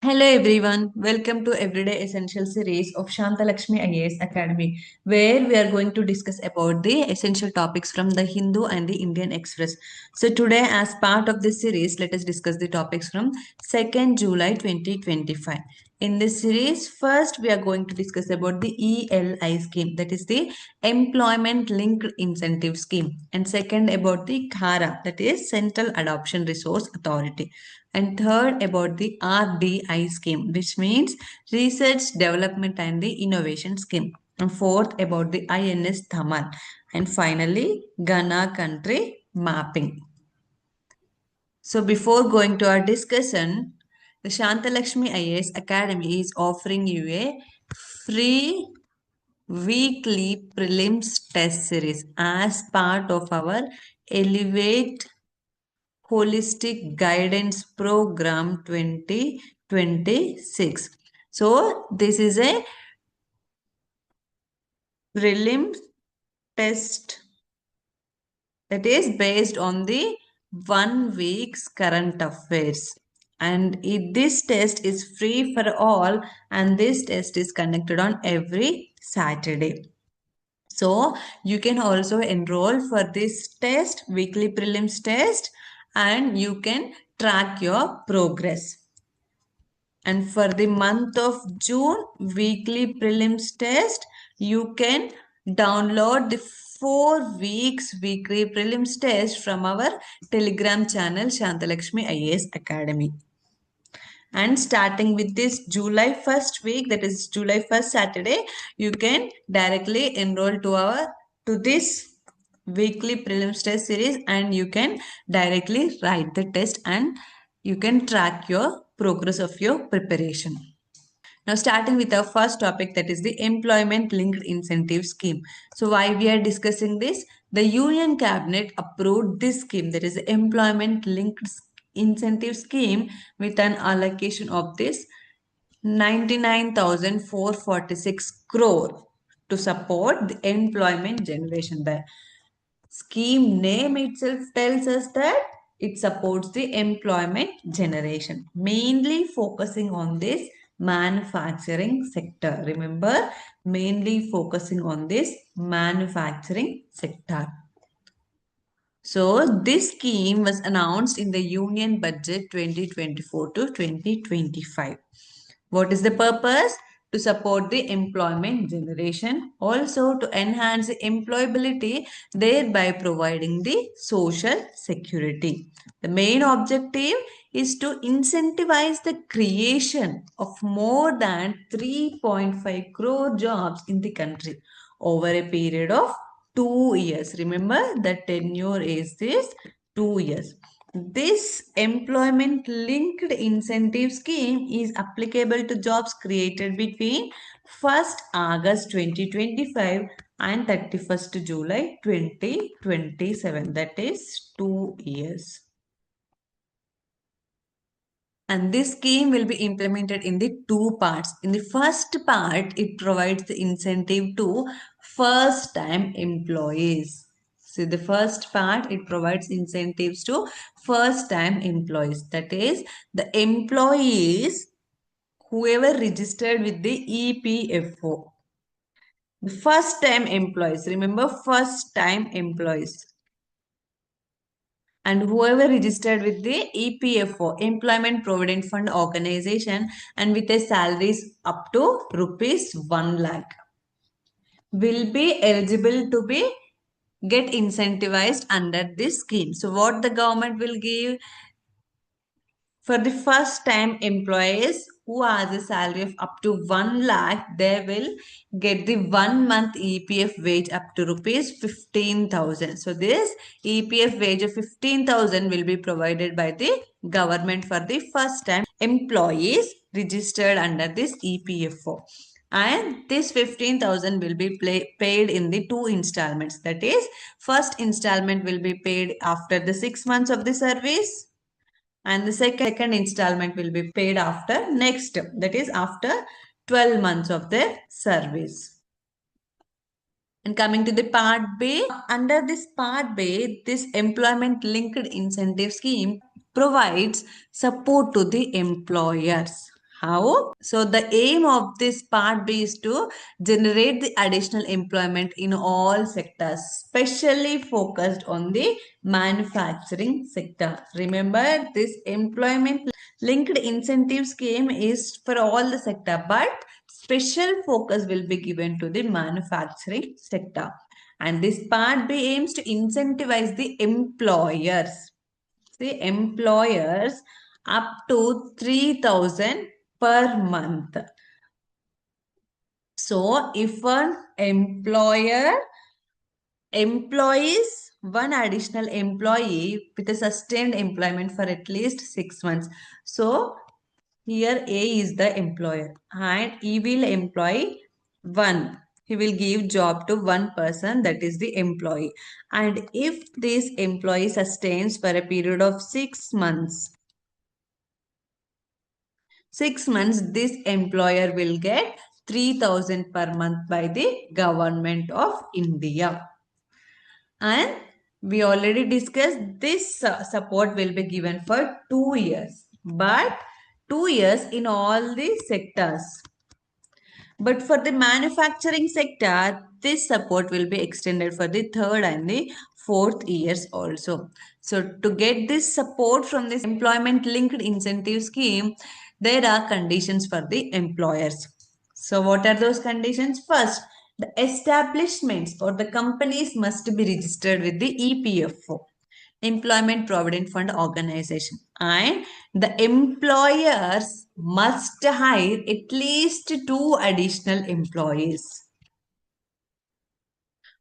Hello everyone, welcome to Everyday Essential series of Shantha Lakshmi IAS Academy, where we are going to discuss about the essential topics from the Hindu and the Indian Express. So today, as part of this series, let us discuss the topics from 2nd July 2025. In this series, first we are going to discuss about the ELI scheme, that is the Employment Linked Incentive Scheme, and second about the CARA, that is Central Adoption Resource Authority, and third about the RDI scheme, which means Research Development and the Innovation Scheme, and fourth about the INS Thamal, and finally Ghana country mapping. So before going to our discussion, the Shantha Lakshmi IAS Academy is offering you a free weekly prelims test series as part of our Elevate Holistic Guidance Program 2026. So this is a prelims test that is based on the 1 week's current affairs. And this test is free for all, and this test is conducted on every Saturday. So you can also enroll for this test, weekly prelims test, and you can track your progress. And for the month of June, weekly prelims test, you can download the 4 weeks weekly prelims test from our Telegram channel, Shantha Lakshmi IAS Academy. And starting with this July 1st week, that is July 1st Saturday, you can directly enroll to this weekly prelims test series, and you can directly write the test and you can track your progress of your preparation. Now starting with our first topic, that is the employment linked incentive scheme. So why we are discussing this? The Union Cabinet approved this scheme, that is the employment linked incentive scheme, with an allocation of this 99,446 crore to support the employment generation. The scheme name itself tells us that it supports the employment generation, mainly focusing on this manufacturing sector. Remember, mainly focusing on this manufacturing sector. So this scheme was announced in the Union Budget 2024 to 2025. What is the purpose? To support the employment generation, also to enhance the employability, thereby providing the social security. The main objective is to incentivize the creation of more than 3.5 crore jobs in the country over a period of 2 years. Remember, the tenure is this 2 years. This employment linked incentive scheme is applicable to jobs created between 1st August 2025 and 31st July 2027. That is 2 years. And this scheme will be implemented in the two parts. In the first part, it provides the incentive to first-time employees. So the first part, it provides incentives to first-time employees. That is, the employees, whoever registered with the EPFO. The first-time employees, remember, first-time employees. And whoever registered with the EPFO, Employment Provident Fund Organization, and with a salaries up to rupees 1 lakh, will be eligible to be get incentivized under this scheme. So what the government will give for the first time employees who has a salary of up to 1 lakh, they will get the 1 month EPF wage up to rupees 15,000. So this EPF wage of 15,000 will be provided by the government for the first time employees registered under this EPFO. And this 15,000 will be paid in the two installments. That is, first installment will be paid after the 6 months of the service, and the second installment will be paid after next, that is after 12 months of their service. And coming to the part B, under this part B, this employment linked incentive scheme provides support to the employers. How? So the aim of this part B is to generate the additional employment in all sectors, specially focused on the manufacturing sector. Remember, this employment linked incentive scheme is for all the sector, but special focus will be given to the manufacturing sector. And this part B aims to incentivize the employers. See, employers up to 3,000 per month. So, if an employer employs one additional employee with a sustained employment for at least 6 months. So, here A is the employer and he will employ one. He will give job to one person, that is the employee. And if this employee sustains for a period of 6 months, 6 months, this employer will get 3,000 per month by the government of India. And we already discussed this support will be given for 2 years. But 2 years in all the sectors. But for the manufacturing sector, this support will be extended for the third and the fourth years also. So to get this support from this employment linked incentive scheme, there are conditions for the employers. So what are those conditions? First, the establishments or the companies must be registered with the EPFO. Employment Provident Fund Organization, and the employers must hire at least 2 additional employees.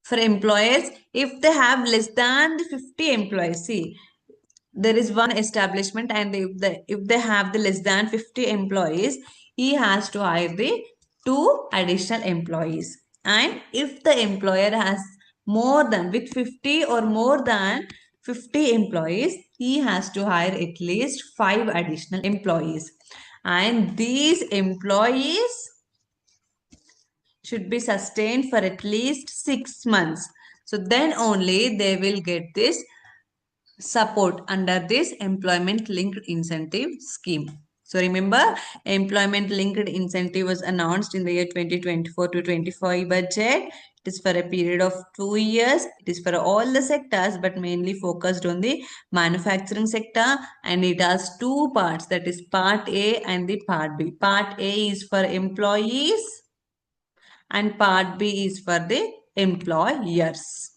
For employers, if they have less than 50 employees, see, there is one establishment and if they have the less than 50 employees, he has to hire the 2 additional employees. And if the employer has more than with 50 or more than 50 employees, he has to hire at least 5 additional employees. And these employees should be sustained for at least 6 months. So then only they will get this support under this employment linked incentive scheme. So remember, employment linked incentive was announced in the year 2024 to 25 budget. It is for a period of 2 years. It is for all the sectors, but mainly focused on the manufacturing sector, and it has 2 parts, that is part A and the part B. Part A is for employees and part B is for the employers.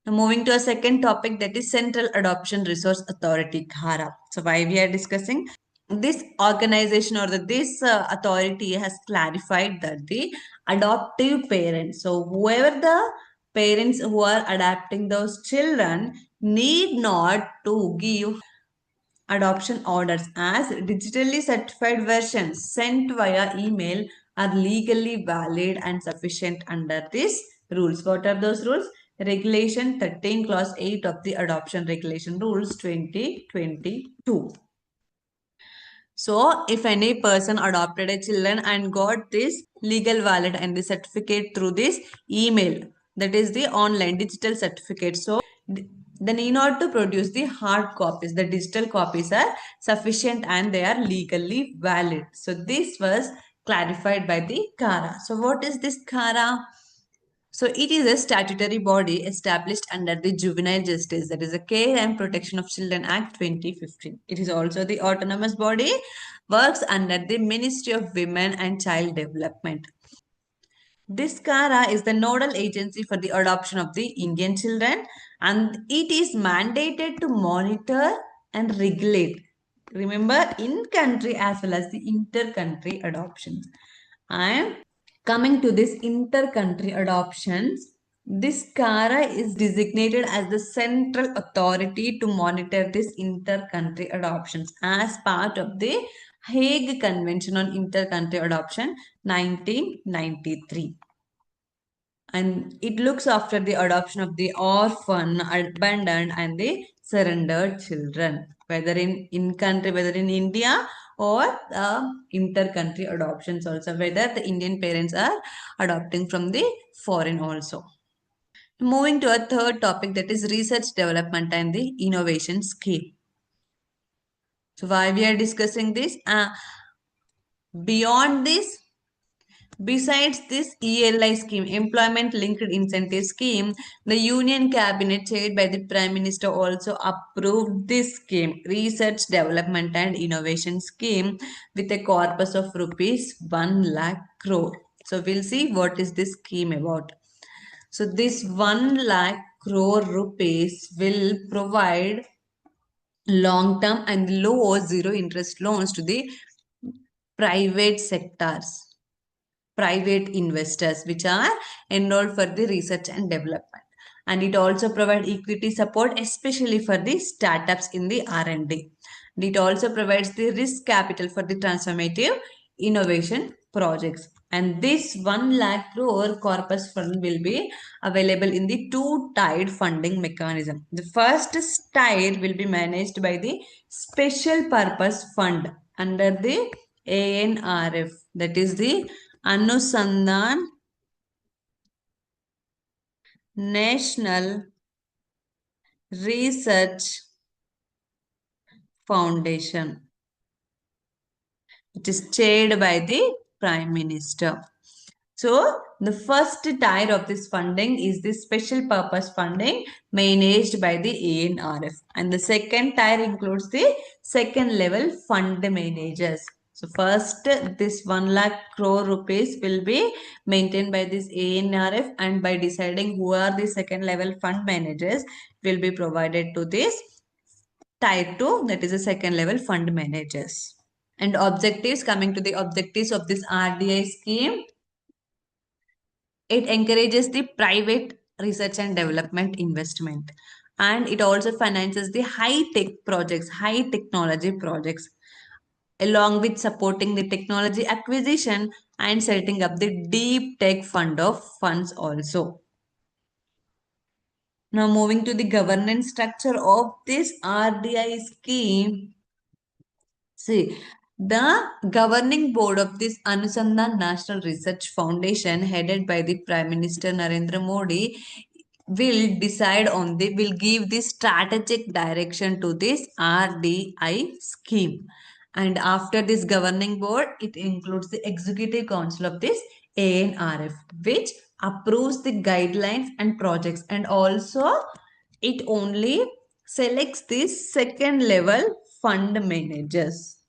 Now moving to a second topic, that is Central Adoption Resource Authority, CARA. So why we are discussing this organization or this authority has clarified that the adoptive parents, so whoever the parents who are adopting those children, need not to give adoption orders, as digitally certified versions sent via email are legally valid and sufficient under these rules. What are those rules? Regulation 13 clause 8 of the Adoption Regulation Rules 2022. So, if any person adopted a children and got this legal valid and the certificate through this email, that is the online digital certificate. So, they need not to produce the hard copies. The digital copies are sufficient and they are legally valid. So, this was clarified by the CARA. So, what is this CARA? So it is a statutory body established under the Juvenile Justice, that is the Care and Protection of Children Act 2015. It is also the autonomous body, works under the Ministry of Women and Child Development. This CARA is the nodal agency for the adoption of the Indian children, and it is mandated to monitor and regulate. Remember, in country as well as the inter-country adoptions. And coming to this inter-country adoptions, this CARA is designated as the central authority to monitor this inter-country adoptions as part of the Hague Convention on Inter-Country Adoption 1993. And it looks after the adoption of the orphan, abandoned and the surrendered children, whether in country, whether in India or inter-country adoptions also, whether the Indian parents are adopting from the foreign also. Moving to a third topic, that is research development and the innovation scheme. So why we are discussing this? Beyond this, besides this ELI scheme, Employment Linked Incentive Scheme, the Union Cabinet chaired by the Prime Minister also approved this scheme, Research Development and Innovation Scheme, with a corpus of rupees 1 lakh crore. So we'll see what is this scheme about. So this 1 lakh crore rupees will provide long-term and low or zero interest loans to the private sectors, private investors which are enrolled for the research and development, and it also provides equity support especially for the startups in the R&D. And it also provides the risk capital for the transformative innovation projects, and this 1 lakh crore corpus fund will be available in the two-tiered funding mechanism. The first tier will be managed by the special purpose fund under the ANRF, that is the Anusandhan National Research Foundation. It is chaired by the Prime Minister. So, the first tier of this funding is the special purpose funding managed by the ANRF. And the second tier includes the second level fund managers. So, first, this 1 lakh crore rupees will be maintained by this ANRF, and by deciding who are the second level fund managers will be provided to this tier 2, that is the second level fund managers. And objectives, coming to the objectives of this RDI scheme, it encourages the private research and development investment, and it also finances the high tech projects, high technology projects, along with supporting the technology acquisition and setting up the deep tech fund of funds also. Now moving to the governance structure of this RDI scheme. See, the governing board of this Anusandhan National Research Foundation, headed by the Prime Minister Narendra Modi, will give the strategic direction to this RDI scheme. And after this governing board, it includes the executive council of this ANRF, which approves the guidelines and projects, and also it only selects the second level fund managers.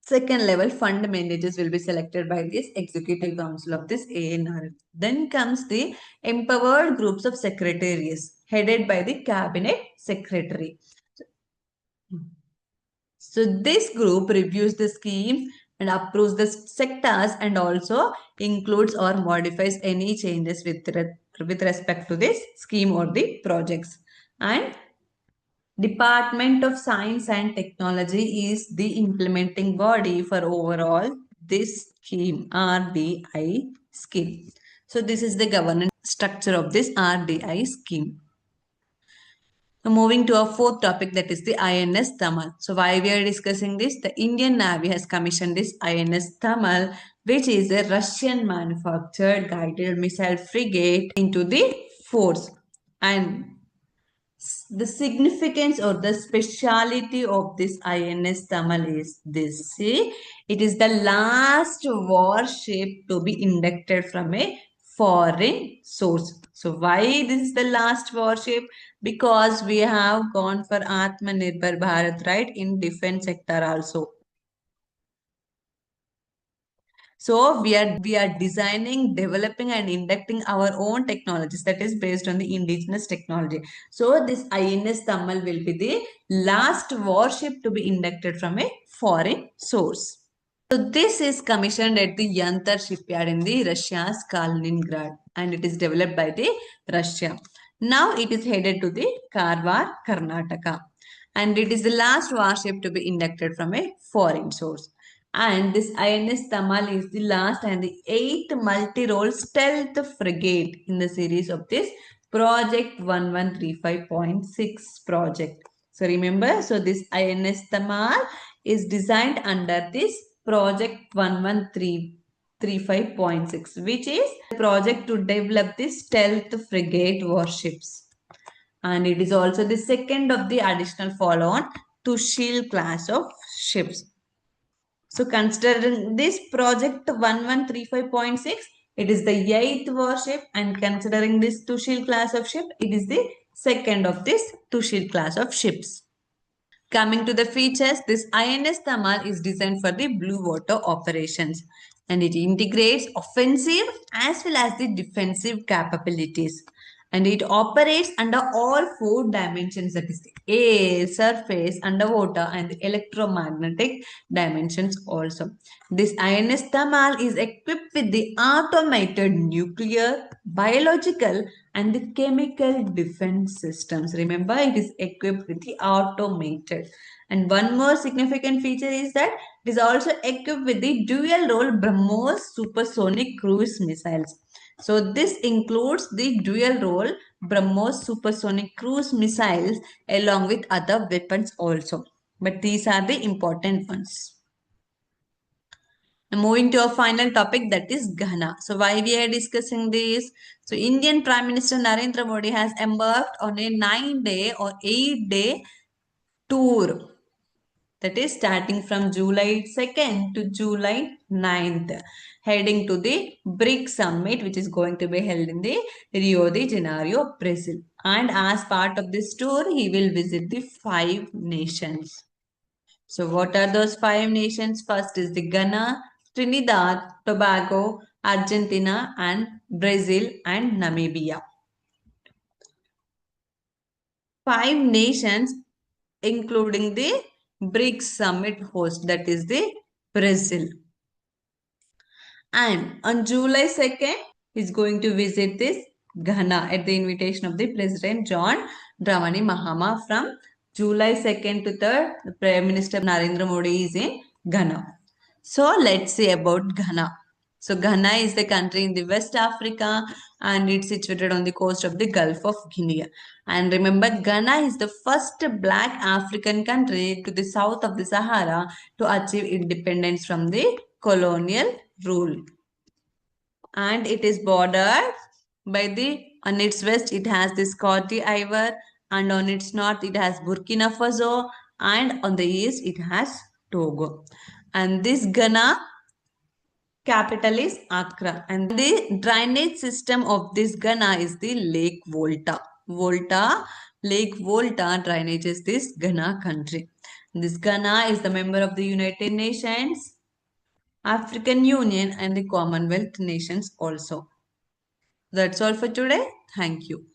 Second level fund managers will be selected by this executive council of this ANRF. Then comes the empowered groups of secretaries headed by the cabinet secretary. So this group reviews the scheme and approves the sectors, and also includes or modifies any changes with respect to this scheme or the projects. And Department of Science and Technology is the implementing body for overall this scheme, RDI scheme. So this is the governance structure of this RDI scheme. So moving to our fourth topic, that is the INS Tamal. So why we are discussing this? The Indian Navy has commissioned this INS Tamal, which is a Russian manufactured guided missile frigate into the force. And the significance or the speciality of this INS Tamal is this. See, it is the last warship to be inducted from a foreign source. So why this is the last warship? Because we have gone for Atmanirbhar Bharat, right, in defense sector also. So we are designing, developing and inducting our own technologies that is based on the indigenous technology. So this INS Tamal will be the last warship to be inducted from a foreign source. So this is commissioned at the Yantar shipyard in the Russia's Kaliningrad, and it is developed by the Russia. Now it is headed to the Karwar, Karnataka, and it is the last warship to be inducted from a foreign source. And this INS Tamal is the last and the 8th multi-role stealth frigate in the series of this Project 1135.6 project. So remember, so this INS Tamal is designed under this Project 1135.6, which is a project to develop the stealth frigate warships. And it is also the second of the additional follow-on Tushil class of ships. So considering this project 1135.6, it is the 8th warship, and considering this Tushil class of ship, it is the second of this Tushil class of ships. Coming to the features, this INS Tamal is designed for the blue water operations, and it integrates offensive as well as the defensive capabilities, and it operates under all four dimensions, that is the air, surface, underwater, and the electromagnetic dimensions also. This INS Tamal is equipped with the automated nuclear, biological, and the chemical defense systems. Remember, it is equipped with the automated. And one more significant feature is that it is also equipped with the dual role BrahMos supersonic cruise missiles. So this includes the dual role BrahMos supersonic cruise missiles along with other weapons also. But these are the important ones. Now moving to our final topic, that is Ghana. So why we are discussing this? So Indian Prime Minister Narendra Modi has embarked on a 9-day or 8-day tour, that is starting from July 2nd to July 9th, heading to the BRICS summit, which is going to be held in the Rio de Janeiro, Brazil. And as part of this tour, he will visit the 5 nations. So what are those 5 nations? First is the Ghana, Trinidad, Tobago, Argentina, and Brazil and Namibia. 5 nations including the BRICS summit host, that is the Brazil. And on July 2nd, he's going to visit this Ghana at the invitation of the President John Dramani Mahama. From July 2nd to 3rd, the Prime Minister Narendra Modi is in Ghana. So let's see about Ghana. So Ghana is the country in the West Africa, and it's situated on the coast of the Gulf of Guinea. And remember, Ghana is the first black African country to the south of the Sahara to achieve independence from the colonial rule. And it is bordered by on its west it has the Cote d'Ivoire, and on its north it has Burkina Faso, and on the east it has Togo. And this Ghana capital is Accra, and the drainage system of this Ghana is the Lake Volta. Lake Volta drainages this Ghana country. This Ghana is the member of the United Nations, African Union, and the Commonwealth nations also. That's all for today. Thank you.